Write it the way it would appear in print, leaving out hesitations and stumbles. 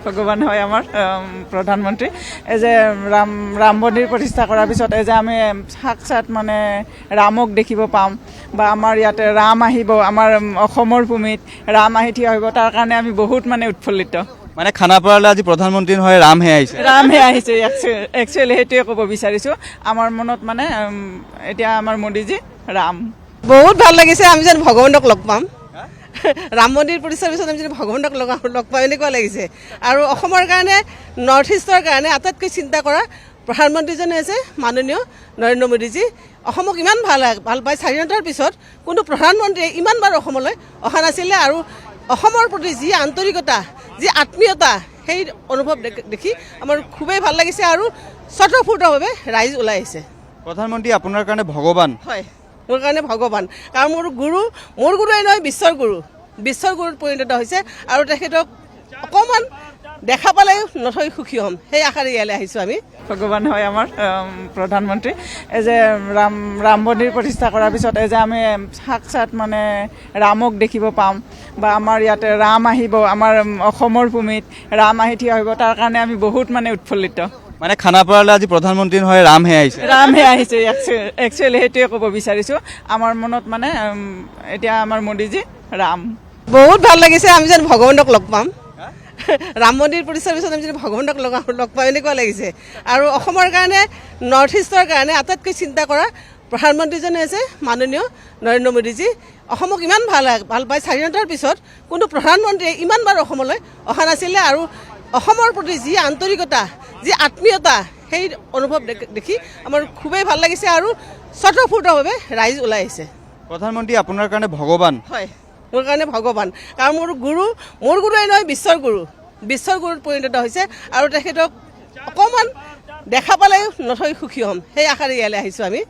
ভগৱান হয় আমাৰ প্ৰধানমন্ত্ৰী। এই যে ৰাম মন্দিৰ প্ৰতিষ্ঠা কৰাৰ পিছত এই যে আমি সাক্ষাৎ মানে ৰামক দেখিব পাম বা আমাৰ ইয়াতে ৰাম আহিব, আমাৰ অসমৰ ভূমিত ৰাম আহি থিয় হ'ব, তাৰ কাৰণে আমি বহুত মানে উৎফুল্লিত। মানে খানাপাৰালৈ আজি প্ৰধানমন্ত্ৰী নহয় ৰামহে আহিছে। ৰামহে আহিছে, একচুৱেলি সেইটোৱে ক'ব বিচাৰিছোঁ। আমাৰ মনত মানে এতিয়া আমাৰ মোদীজী ৰাম। বহুত ভাল লাগিছে, আমি যেন ভগৱানক লগ পাম। ৰাম মন্দিৰ প্ৰতিষ্ঠাৰ পিছত আমি যদি ভগৱানক লগ পাম এনেকুৱা লাগিছে। আৰু অসমৰ কাৰণে, নৰ্থ ইষ্টৰ কাৰণে আটাইতকৈ চিন্তা কৰা প্ৰধানমন্ত্ৰীজনে আছে মাননীয় নৰেন্দ্ৰ মোদীজী। অসমক ইমান ভাল পায়, স্বাধীনতাৰ পিছত কোনো প্ৰধানমন্ত্ৰীয়ে ইমানবাৰ অসমলৈ অহা নাছিলে। আৰু অসমৰ প্ৰতি যি আন্তৰিকতা, যি আত্মীয়তা, সেই অনুভৱ দেখি আমাৰ খুবেই ভাল লাগিছে আৰু স্বতঃস্ফূৰ্তভাৱে ৰাইজ ওলাই আহিছে। প্ৰধানমন্ত্ৰী আপোনাৰ কাৰণে ভগৱান। হয়, মোৰ কাৰণে ভগৱান, কাৰণ মোৰ গুৰুৱে নহয় বিশ্বৰ গুৰুত পৰিণত হৈছে। আৰু তেখেতক অকণমান দেখা পালে নথৈ সুখী হ'ম, সেই আশাৰে ইয়ালৈ আহিছোঁ আমি। ভগৱান হয় আমাৰ প্ৰধানমন্ত্ৰী। এই যে ৰাম মন্দিৰ প্ৰতিষ্ঠা কৰাৰ পিছত এই যে আমি সাক্ষাৎ মানে ৰামক দেখিব পাম বা আমাৰ ইয়াতে ৰাম আহিব, আমাৰ অসমৰ ভূমিত ৰাম আহি থিয় হ'ব, তাৰ কাৰণে আমি বহুত মানে উৎফুল্লিত। মানে খানাপাৰালৈ আজি প্ৰধানমন্ত্ৰী নহয় ৰামহে আহিছে। ৰামহে আহিছে, একচুৱেলি সেইটোৱে ক'ব বিচাৰিছোঁ। আমাৰ মনত মানে এতিয়া আমাৰ মোদীজী ৰাম। বহুত ভাল লাগিছে, আমি যেন ভগৱানক লগ পাম। ৰাম মন্দিৰ প্ৰতিষ্ঠাৰ পিছত আমি যদি ভগৱানক লগ পাম এনেকুৱা লাগিছে। আৰু অসমৰ কাৰণে, নৰ্থ ইষ্টৰ কাৰণে আটাইতকৈ চিন্তা কৰা প্ৰধানমন্ত্ৰীজনে আছে মাননীয় নৰেন্দ্ৰ মোদীজী। অসমক ইমান ভাল পায়, স্বাধীনতাৰ পিছত কোনো প্ৰধানমন্ত্ৰীয়ে ইমানবাৰ অসমলৈ অহা নাছিলে। আৰু অসমৰ প্ৰতি যি আন্তৰিকতা, যি আত্মীয়তা, সেই অনুভৱ দেখি আমাৰ খুবেই ভাল লাগিছে আৰু স্বতঃস্ফূৰ্তভাৱে ৰাইজ ওলাই আহিছে। প্ৰধানমন্ত্ৰী আপোনাৰ কাৰণে ভগৱান। হয়, মোৰ কাৰণে ভগৱান, কাৰণ মোৰ গুৰুৱে নহয় বিশ্বৰ গুৰুত পৰিণত হৈছে। আৰু তেখেতক অকণমান দেখা পালে নথৈ সুখী হ'ম, সেই আশাৰে ইয়ালৈ আহিছোঁ আমি।